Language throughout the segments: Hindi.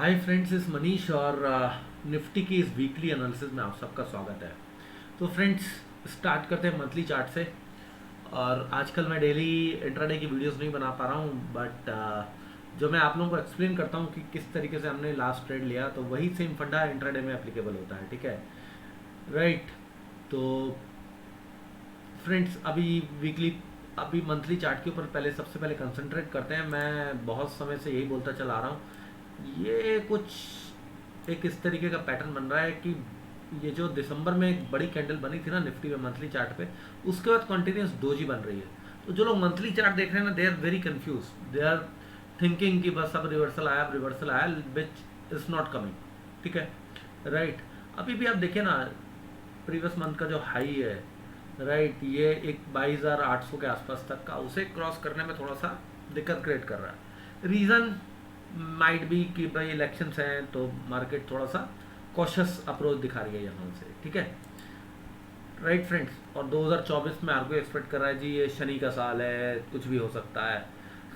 हाय फ्रेंड्स, इस मनीष और निफ्टी की इस वीकली एनालिसिस में आप सबका स्वागत है। तो फ्रेंड्स, स्टार्ट करते हैं मंथली चार्ट से। और आजकल मैं डेली इंट्राडे की वीडियोस नहीं बना पा रहा हूँ, बट जो मैं आप लोगों को एक्सप्लेन करता हूँ कि किस तरीके से हमने लास्ट ट्रेड लिया, तो वही सेम फंडा इंट्राडे में एप्लीकेबल होता है। ठीक है, राइट। तो फ्रेंड्स, अभी मंथली चार्ट के ऊपर पहले सबसे पहले कंसंट्रेट करते हैं। मैं बहुत समय से यही बोलता चला आ रहा हूँ, ये कुछ एक इस तरीके का पैटर्न बन रहा है कि ये जो दिसंबर में एक बड़ी कैंडल बनी थी ना निफ्टी में मंथली चार्ट पे, उसके बाद कंटिन्यूस डोजी बन रही है। तो जो लोग मंथली चार्ट देख रहे हैं ना, they are very confuse. They are thinking कि बस अब रिवर्सल आया विच इज नॉट कमिंग। ठीक है, राइट। अभी भी आप देखिए ना, प्रीवियस मंथ का जो हाई है, राइट, ये एक 22,800 के आसपास तक का, उसे क्रॉस करने में थोड़ा सा दिक्कत क्रिएट कर रहा है। रीज़न माइट बी कि भाई इलेक्शंस हैं, तो मार्केट थोड़ा सा कॉशियस अप्रोच दिखा रही है यहाँ से। ठीक है, राइट फ्रेंड्स। और 2024 में हर कोई एक्सपेक्ट कर रहा है जी ये शनि का साल है, कुछ भी हो सकता है,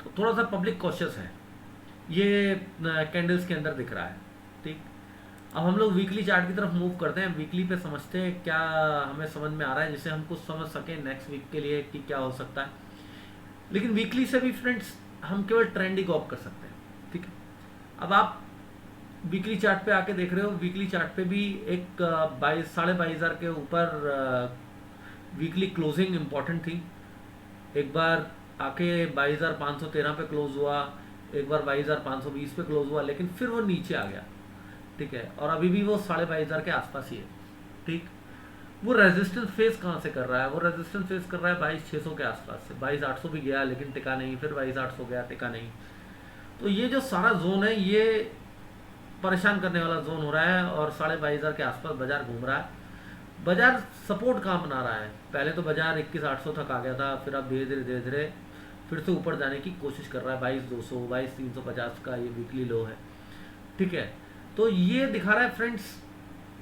तो थोड़ा सा पब्लिक कॉशियस है, ये कैंडल्स के अंदर दिख रहा है। ठीक, अब हम लोग वीकली चार्ट की तरफ मूव करते हैं। वीकली पे समझते हैं क्या हमें समझ में आ रहा है, जिससे हम कुछ समझ सकें नेक्स्ट वीक के लिए कि क्या हो सकता है। लेकिन वीकली से भी फ्रेंड्स हम केवल ट्रेंड ही कॉप कर सकते हैं। ठीक है, अब आप वीकली चार्ट पे आके देख रहे हो, वीकली चार्ट पे भी एक 22,500 के ऊपर वीकली क्लोजिंग इंपॉर्टेंट थी। एक बार आके 22,513 पे क्लोज हुआ, एक बार 22,520 पे क्लोज हुआ, लेकिन फिर वो नीचे आ गया। ठीक है, और अभी भी वो 22,500 के आसपास ही है। ठीक, वो रेजिस्टेंस फेस कहाँ से कर रहा है? वो रेजिस्टेंस फेस कर रहा है 22,600 के आसपास से। 22,800 भी गया लेकिन टिका नहीं, फिर 22,800 गया, टिका नहीं। तो ये जो सारा जोन है, ये परेशान करने वाला जोन हो रहा है और 22,500 के आसपास बाजार घूम रहा है। बाजार सपोर्ट कहाँ बना रहा है? पहले तो बाजार 21,800 तक आ गया था, फिर अब धीरे धीरे फिर से ऊपर जाने की कोशिश कर रहा है। 22,200, 22,350 का ये वीकली लो है। ठीक है, तो ये दिखा रहा है फ्रेंड्स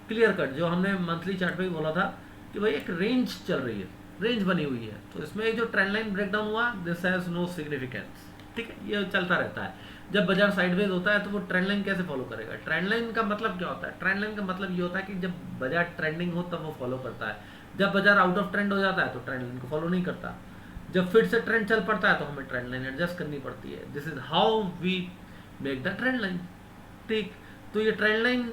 क्लियर कट, जो हमने मंथली चार्ट पे भी बोला था कि भाई एक रेंज चल रही है, रेंज बनी हुई है। तो इसमें जो ट्रेंड लाइन ब्रेकडाउन हुआ, दिस हैज नो सिग्निफिकेंस। ठीक है, ये चलता रहता है। जब बाजार साइडवेज होता है तो वो ट्रेंड लाइन कैसे फॉलो करेगा? ट्रेंड लाइन का मतलब क्या होता है? ट्रेंड लाइन का मतलब ये होता है कि जब बाजार ट्रेंडिंग हो तब वो फॉलो करता है। जब बाजार आउट ऑफ ट्रेंड हो जाता है तो ट्रेंड लाइन को फॉलो नहीं करता। जब फिर से ट्रेंड चल पड़ता है तो हमें ट्रेंड लाइन एडजस्ट करनी पड़ती है। This is how we make the trend line. ठीक, तो ये ट्रेंड लाइन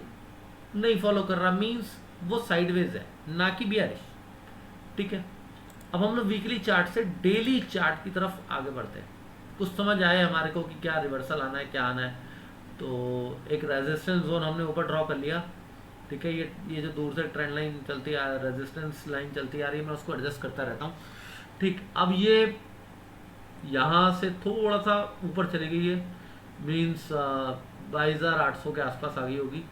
नहीं फॉलो कर रहा, मीन्स वो साइडवेज है, ना कि बियरिश। ठीक है, अब हम लोग वीकली चार्ट से डेली चार्ट की तरफ आगे बढ़ते हैं। कुछ समझ आए हमारे को कि क्या रिवर्सल आना है, क्या आना है। तो एक रेजिस्टेंस जोन हमने ऊपर ड्रॉ कर लिया। ठीक है, ये जो दूर से ट्रेंड लाइन चलती आ रेजिस्टेंस लाइन चलती आ रही है, मैं उसको एडजस्ट करता रहता हूँ। ठीक, अब ये यहाँ से थोड़ा सा ऊपर चली गई है, मीन्स 22,800 के आसपास आ गई होगी।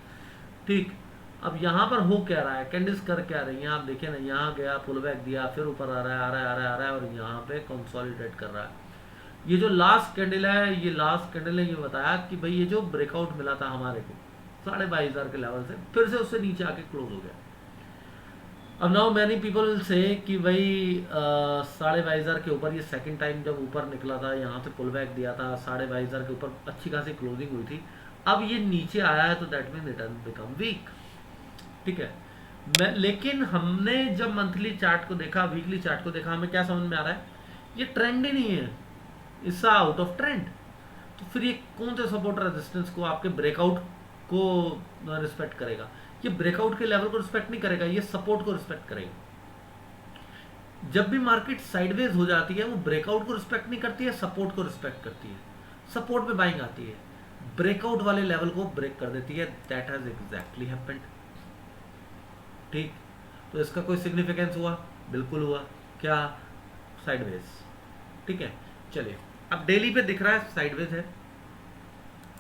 ठीक, अब यहाँ पर हो क्या रहा है, कैंडल्स कर क्या रही हैं? आप देखिए ना, यहाँ गया, पुल बैक दिया, फिर ऊपर आ रहा है, आ रहा है, आ रहा है, आ रहा है, और यहाँ पे कंसोलिडेट कर रहा है। ये जो लास्ट कैंडल है, ये लास्ट कैंडल ने ये बताया कि भाई ये जो ब्रेकआउट मिला था हमारे को 22,500 के लेवल से, फिर से उससे नीचे आके क्लोज हो गया। अब नाउ मैनी पीपल से कि भाई 22,500 के ऊपर ये सेकंड टाइम जब ऊपर निकला था, यहाँ से पुल बैक दिया था, 22,500 के ऊपर अच्छी खासी क्लोजिंग हुई थी। अब ये नीचे आया है तो that mean return become weak. ठीक है, मैं लेकिन हमने जब मंथली चार्ट को देखा, वीकली चार्ट को देखा, हमें क्या समझ में आ रहा है? ये ट्रेंड ही नहीं है, इट्स आउट ऑफ ट्रेंड। तो फिर ये कौन से सपोर्ट रेजिस्टेंस को, आपके ब्रेकआउट को रिस्पेक्ट करेगा? ये ब्रेकआउट के लेवल को रिस्पेक्ट नहीं करेगा, ये सपोर्ट को रिस्पेक्ट करेगा। जब भी मार्केट साइडवेज हो जाती है, वो ब्रेकआउट को रिस्पेक्ट नहीं करती है, सपोर्ट को रिस्पेक्ट करती है। सपोर्ट पे बाइंग आती है, ब्रेकआउट वाले लेवल को ब्रेक कर देती है। That has exactly happened. ठीक, तो इसका कोई सिग्निफिकेंस हुआ? बिल्कुल हुआ। क्या? साइडवेज। ठीक है, चलिए अब डेली पे दिख रहा है साइडवेज है,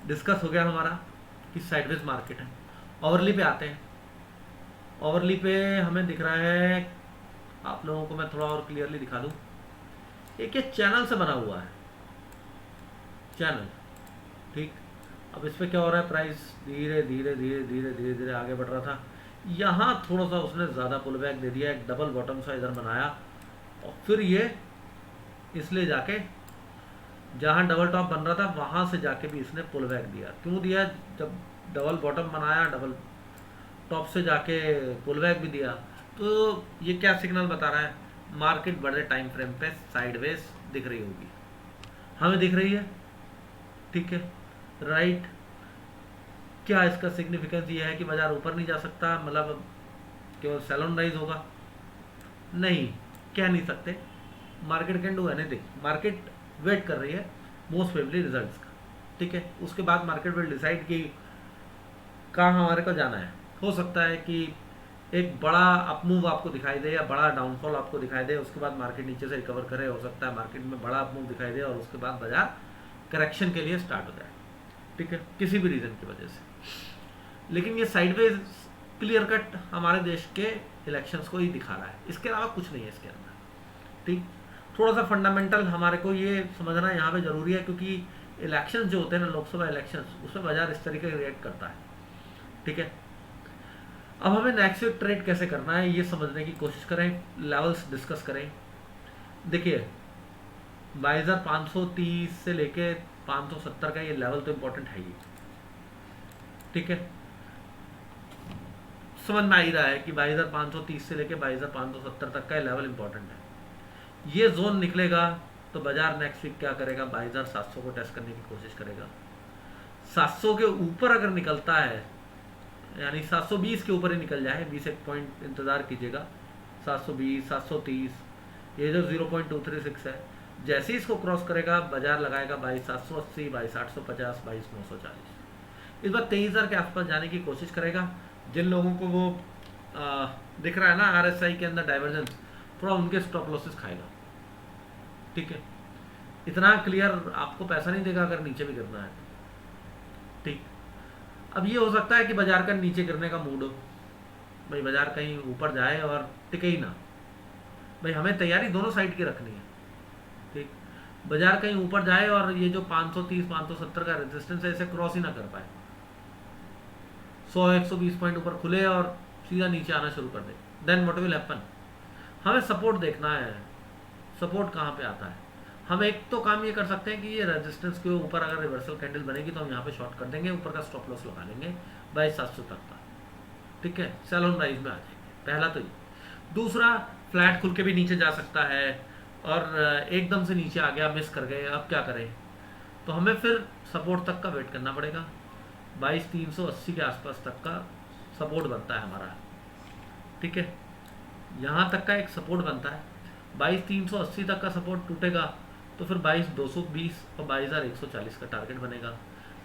डिस्कस हो गया हमारा कि साइडवेज मार्केट है। ओवरली पे आते हैं। ओवरली पे हमें दिख रहा है, आप लोगों को मैं थोड़ा और क्लियरली दिखा दूं, एक ये चैनल से बना हुआ है, चैनल। ठीक, अब इस पे क्या हो रहा है? प्राइस धीरे धीरे धीरे धीरे धीरे धीरे आगे बढ़ रहा था, यहाँ थोड़ा सा उसने ज़्यादा पुल बैक दे दिया, एक डबल बॉटम सा इधर बनाया, और फिर ये इसलिए जाके जहाँ डबल टॉप बन रहा था वहाँ से जाके भी इसने पुल बैक दिया। क्यों दिया? जब डबल बॉटम बनाया, डबल टॉप से जाके पुल बैक भी दिया। तो ये क्या सिग्नल बता रहा है? मार्केट बड़े टाइम फ्रेम पे साइडवेज दिख रही होगी, हमें दिख रही है, ठीक है, राइट। क्या इसका सिग्निफिकेंस ये है कि बाजार ऊपर नहीं जा सकता, मतलब केवल सैलून राइज होगा? नहीं, कह नहीं सकते। Market can do anything. Market wait कर रही है मोस्ट फेवरेबली रिजल्ट्स का, ठीक है। उसके बाद मार्केट विल डिसाइड कि कहाँ हमारे को जाना है। हो सकता है कि एक बड़ा अपमूव आपको दिखाई दे या बड़ा डाउनफॉल आपको दिखाई दे, उसके बाद मार्केट नीचे से रिकवर करे। हो सकता है मार्केट में बड़ा अपमूव दिखाई दे और उसके बाद बाजार करेक्शन के लिए स्टार्ट हो जाए, ठीक है, किसी भी रीजन की वजह से। लेकिन ये साइडवेज क्लियर कट हमारे देश के इलेक्शंस को ही दिखा रहा है, इसके अलावा कुछ नहीं है इसके अंदर, ठीक। थोड़ा सा फंडामेंटल हमारे को ये समझना यहाँ पे ज़रूरी है, क्योंकि इलेक्शंस जो होते हैं ना, लोकसभा इलेक्शंस, उसमें बाजार इस तरीके से रिएक्ट करता है, ठीक है। अब हमें नेक्स्ट वीक ट्रेड कैसे करना है ये समझने की कोशिश करें, लेवल्स डिस्कस करें। देखिए, 2230 से लेके 570 का ये लेवल तो इम्पोर्टेंट है ही, ठीक है। समझ में आ ही रहा है कि 2230 से लेके 2270 तक का ये लेवल इम्पोर्टेंट है। ये जोन निकलेगा तो बाजार नेक्स्ट वीक क्या करेगा? 22700 को टेस्ट करने की कोशिश करेगा। 700 के ऊपर अगर निकलता है, यानी 720 के ऊपर ही निकल जाए, 20 एक पॉइंट इंतजार कीजिएगा, 720, 730, ये जो 0.236 है, जैसे ही इसको क्रॉस करेगा बाजार लगाएगा 22780, 22850, 22940। इस बार 23,000 के आसपास जाने की कोशिश करेगा। जिन लोगों को वो दिख रहा है ना RSI के अंदर डाइवर्जेंस, थोड़ा उनके स्टॉप लॉसेस खाएगा, ठीक है। इतना क्लियर आपको पैसा नहीं देगा अगर नीचे भी गिरना है, ठीक। अब ये हो सकता है कि बाजार का नीचे गिरने का मूड हो, भाई बाजार कहीं ऊपर जाए और टिके ही ना। भाई हमें तैयारी दोनों साइड की रखनी है, ठीक। बाजार कहीं ऊपर जाए और ये जो 530 570 का रेजिस्टेंस है इसे क्रॉस ही ना कर पाए, 100 120 पॉइंट ऊपर खुले और सीधा नीचे आना शुरू कर दे, देन व्हाट विल हैपन? हमें सपोर्ट देखना है, सपोर्ट कहाँ पे आता है। हम एक तो काम ये कर सकते हैं कि ये रेजिस्टेंस के ऊपर अगर रिवर्सल कैंडल बनेगी तो हम यहाँ पे शॉर्ट कर देंगे, ऊपर का स्टॉप लॉस लगा लेंगे 22,700 तक का, ठीक है, सेल ऑन राइज में आ जाएंगे। पहला तो ये। दूसरा, फ्लैट खुल के भी नीचे जा सकता है और एकदम से नीचे आ गया, मिस कर गए, अब क्या करें? तो हमें फिर सपोर्ट तक का वेट करना पड़ेगा। 22,380 के आसपास तक का सपोर्ट बनता है हमारा, ठीक है, यहाँ तक का एक सपोर्ट बनता है। 22,380 तक का सपोर्ट टूटेगा तो फिर 22,220 और 22,140 का टारगेट बनेगा।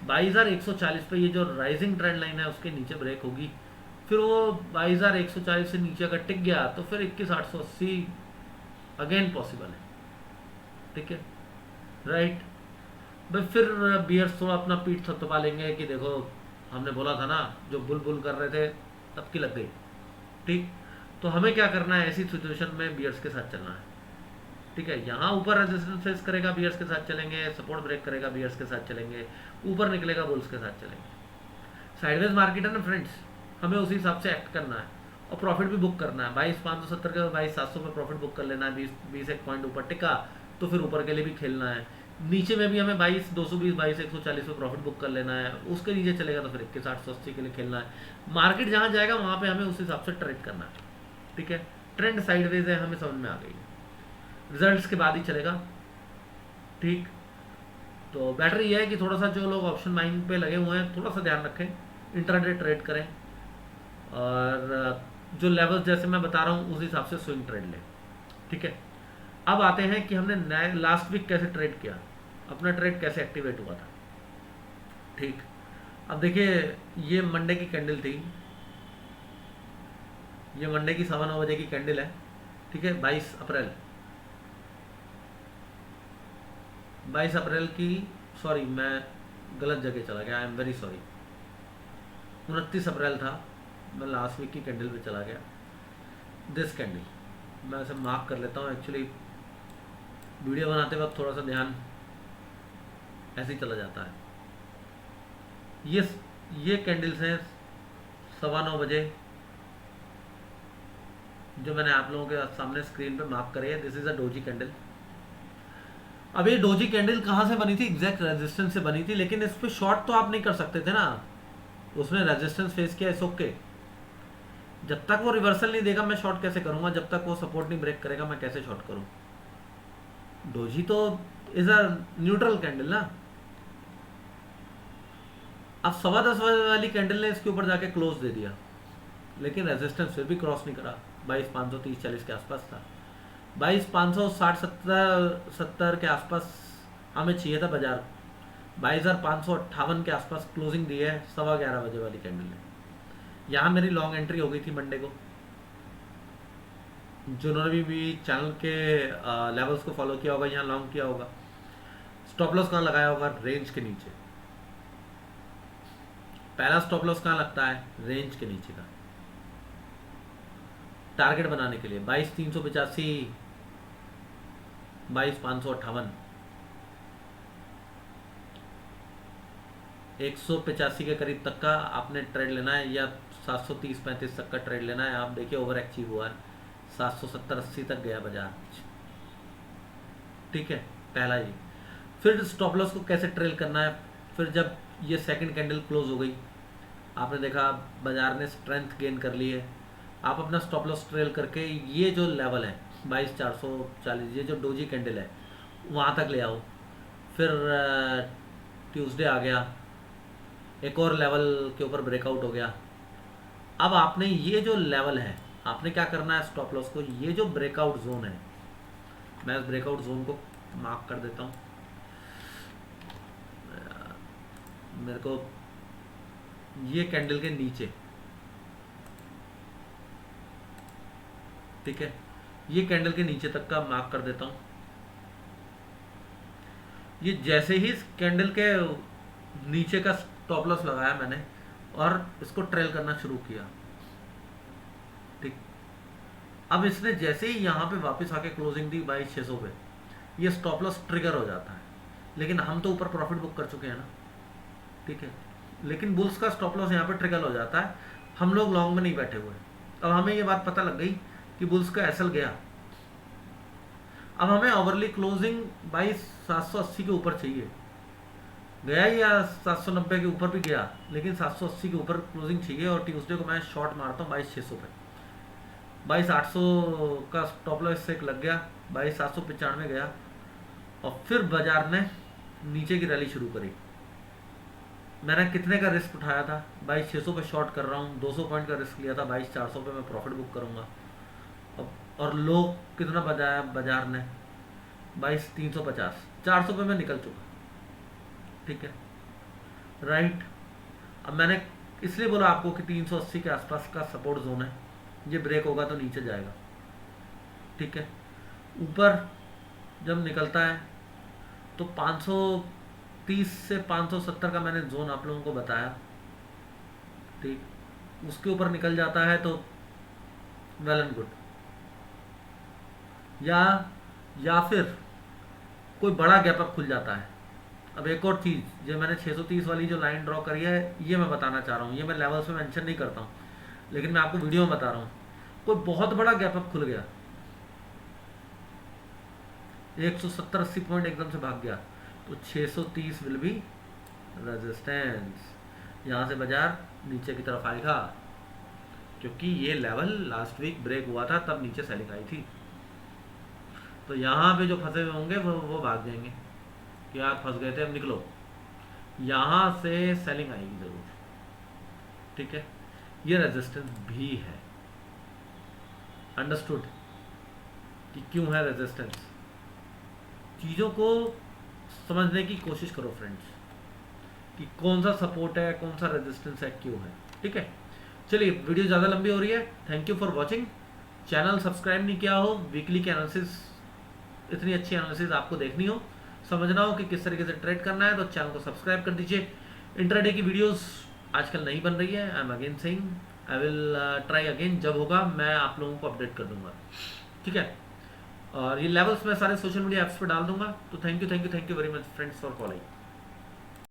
22,140 पे ये जो राइजिंग ट्रेंड लाइन है उसके नीचे ब्रेक होगी, फिर वो 22,140 से नीचे अगर टिक गया तो फिर 21,880 अगेन पॉसिबल है, ठीक है, राइट। भाई फिर बियर्स थोड़ा अपना पीठ थपथपा लेंगे कि देखो हमने बोला था ना, जो बुल बुल कर रहे थे तब की लग गई, ठीक। तो हमें क्या करना है ऐसी सिचुएशन में? बियर्स के साथ चलना है, ठीक है। यहाँ ऊपर रेजिस्टेंस फेस करेगा, बियर्स के साथ चलेंगे, सपोर्ट ब्रेक करेगा, बियर्स के साथ चलेंगे, ऊपर निकलेगा, बुल्स के साथ चलेंगे। साइडवेज मार्केट है ना फ्रेंड्स, हमें उसी हिसाब से एक्ट करना है और प्रॉफिट भी बुक करना है। 22,570 के 22,700 पे प्रॉफिट बुक कर लेना है, 20 एक पॉइंट ऊपर टिका तो फिर ऊपर के लिए भी खेलना है। नीचे में भी हमें 22,220 22,140 पे प्रॉफिट बुक कर लेना है, उसके नीचे चलेगा तो फिर 21,880 के लिए खेलना है। मार्केट जहाँ जाएगा वहाँ पे हमें उस हिसाब से ट्रेड करना है, ठीक है। ट्रेंड साइडवेज है, हमें समझ में आ गई, रिजल्ट्स के बाद ही चलेगा, ठीक। तो बेटर ये है कि थोड़ा सा जो लोग ऑप्शन माइंड पे लगे हुए हैं थोड़ा सा ध्यान रखें, इंट्राडे ट्रेड करें और जो लेवल्स जैसे मैं बता रहा हूँ उस हिसाब से स्विंग ट्रेड लें, ठीक है। अब आते हैं कि हमने लास्ट वीक कैसे ट्रेड किया, अपना ट्रेड कैसे एक्टिवेट हुआ था, ठीक। अब देखिए, ये मंडे की कैंडल थी, ये मंडे की 9:15 बजे की कैंडल है, ठीक है, 22 अप्रैल की, सॉरी मैं गलत जगह चला गया, आई एम वेरी सॉरी, 29 अप्रैल था, मैं लास्ट वीक की कैंडल पे चला गया। दिस कैंडल मैं इसे मार्क कर लेता हूँ, एक्चुअली वीडियो बनाते वक्त थोड़ा सा ध्यान ऐसे ही चला जाता है। ये कैंडल्स हैं 9:15 बजे जो मैंने आप लोगों के सामने स्क्रीन पे मार्क करे है। This is a doji candle. अब ये डोजी कैंडल कहाँ से बनी थी? एग्जैक्ट रेजिस्टेंस से बनी थी, लेकिन इस पे शॉर्ट तो आप नहीं कर सकते थे ना, उसने रेजिस्टेंस फेस किया, इस ओके। जब तक वो रिवर्सल नहीं देगा मैं शॉर्ट कैसे करूंगा? जब तक वो सपोर्ट नहीं ब्रेक करेगा मैं कैसे शॉर्ट करूं? डोजी तो इज अ न्यूट्रल कैंडल ना। अब 10:15 वाली कैंडल ने इसके ऊपर जाके क्लोज दे दिया, लेकिन रेजिस्टेंस फिर भी क्रॉस नहीं करा। 22,530-40 के आसपास था, 22,560-70 के आसपास हमें चाहिए था बाजार। 22,558 के आसपास क्लोजिंग दी है 11:15 बजे वाली कैंडल ने। यहाँ मेरी लॉन्ग एंट्री हो गई थी मंडे को। जिन्होंने भी चैनल के लेवल्स को फॉलो किया होगा, यहाँ लॉन्ग किया होगा। स्टॉप लॉस कहाँ लगाया होगा? रेंज के नीचे। पहला स्टॉप लॉस कहाँ लगता है? रेंज के नीचे का। टारगेट बनाने के लिए 22,385, 22,558, 185 के करीब तक का आपने ट्रेड लेना है, या 730-35 तक का ट्रेड लेना है। आप देखिए ओवर एक्टिव हुआ है, 770-80 तक गया बाजार। ठीक है, पहला ये। फिर स्टॉप लॉस को कैसे ट्रेल करना है? फिर जब ये सेकंड कैंडल क्लोज हो गई, आपने देखा बाजार ने स्ट्रेंथ गेन कर ली है, आप अपना स्टॉप लॉस ट्रेल करके ये जो लेवल है 22,440, ये जो डोजी कैंडल है वहाँ तक ले आओ। फिर ट्यूसडे आ गया, एक और लेवल के ऊपर ब्रेकआउट हो गया। अब आपने ये जो लेवल है, आपने क्या करना है? स्टॉप लॉस को, ये जो ब्रेकआउट जोन है, मैं इस ब्रेकआउट जोन को मार्क कर देता हूँ। मेरे को ये कैंडल के नीचे, ठीक है, ये कैंडल के नीचे तक का मार्क कर देता हूँ। ये जैसे ही इस कैंडल के नीचे का स्टॉप लॉस लगाया मैंने और इसको ट्रेल करना शुरू किया, ठीक। अब इसने जैसे ही यहाँ पे वापस आके क्लोजिंग दी 22,600 पे, ये स्टॉप लॉस ट्रिगर हो जाता है। लेकिन हम तो ऊपर प्रॉफिट बुक कर चुके हैं ना, ठीक है। लेकिन बुल्स का स्टॉप लॉस यहाँ पे ट्रिगर हो जाता है, हम लोग लॉन्ग में नहीं बैठे हुए। अब हमें ये बात पता लग गई कि बुल्स का एसएल गया। अब हमें ओवरली क्लोजिंग 22,780 के ऊपर चाहिए, गया या 790 के ऊपर भी गया, लेकिन 780 के ऊपर क्लोजिंग चाहिए। और ट्यूसडे को मैं शॉर्ट मारता हूँ 22,600 पे। 22,800 का स्टॉप लॉस से लग गया, 22,795 गया, और फिर बाजार ने नीचे की रैली शुरू करी। मैंने कितने का रिस्क उठाया था? 22,600 पे शॉर्ट कर रहा हूँ, 200 पॉइंट का रिस्क लिया था, 22,400 पे मैं प्रॉफिट बुक करूँगा। और लो कितना बजाया बाजार ने? 22,350, 400 पे मैं निकल चुका, ठीक है, राइट। अब मैंने इसलिए बोला आपको कि 380 के आसपास का सपोर्ट जोन है, ये ब्रेक होगा तो नीचे जाएगा, ठीक है। ऊपर जब निकलता है तो 530 से 570 का मैंने जोन आप लोगों को बताया, ठीक। उसके ऊपर निकल जाता है तो वेल एंड गुड। या फिर कोई बड़ा गैप अप खुल जाता है। अब एक और चीज़, जो मैंने 630 वाली जो लाइन ड्रॉ करी है, ये मैं बताना चाह रहा हूँ। ये मैं लेवल्स में मेंशन नहीं करता हूँ, लेकिन मैं आपको वीडियो में बता रहा हूँ। कोई बहुत बड़ा गैप अप खुल गया, 170-80 पॉइंट एकदम से भाग गया, तो 630 विल बी रेजिस्टेंस। यहाँ से बाजार नीचे की तरफ आएगा, क्योंकि ये लेवल लास्ट वीक ब्रेक हुआ था, तब नीचे सेलिंग आई थी। तो यहाँ पे जो फंसे हुए होंगे वो भाग जाएंगे कि आप फंस गए थे, अब निकलो। यहाँ से सेलिंग आएगी जरूर, ठीक है। ये रेजिस्टेंस भी है, अंडरस्टूड कि क्यों है रेजिस्टेंस। चीज़ों को समझने की कोशिश करो फ्रेंड्स, कि कौन सा सपोर्ट है, कौन सा रेजिस्टेंस है, क्यों है, ठीक है। चलिए, वीडियो ज़्यादा लंबी हो रही है, thank you for watching. Channel subscribe नहीं किया हो, वीकली के एनालिसिस, इतनी अच्छी एनालिसिस आपको देखनी हो, समझना हो कि किस तरीके से ट्रेड करना है, तो चैनल को सब्सक्राइब कर दीजिए। इंट्राडे की वीडियोस आजकल नहीं बन रही है, I am again saying, I will try again. जब होगा मैं आप लोगों को अपडेट कर दूंगा, ठीक है। और ये लेवल्स मैं सारे सोशल मीडिया ऐप्स पे डाल दूंगा। तो thank you very much friends for following.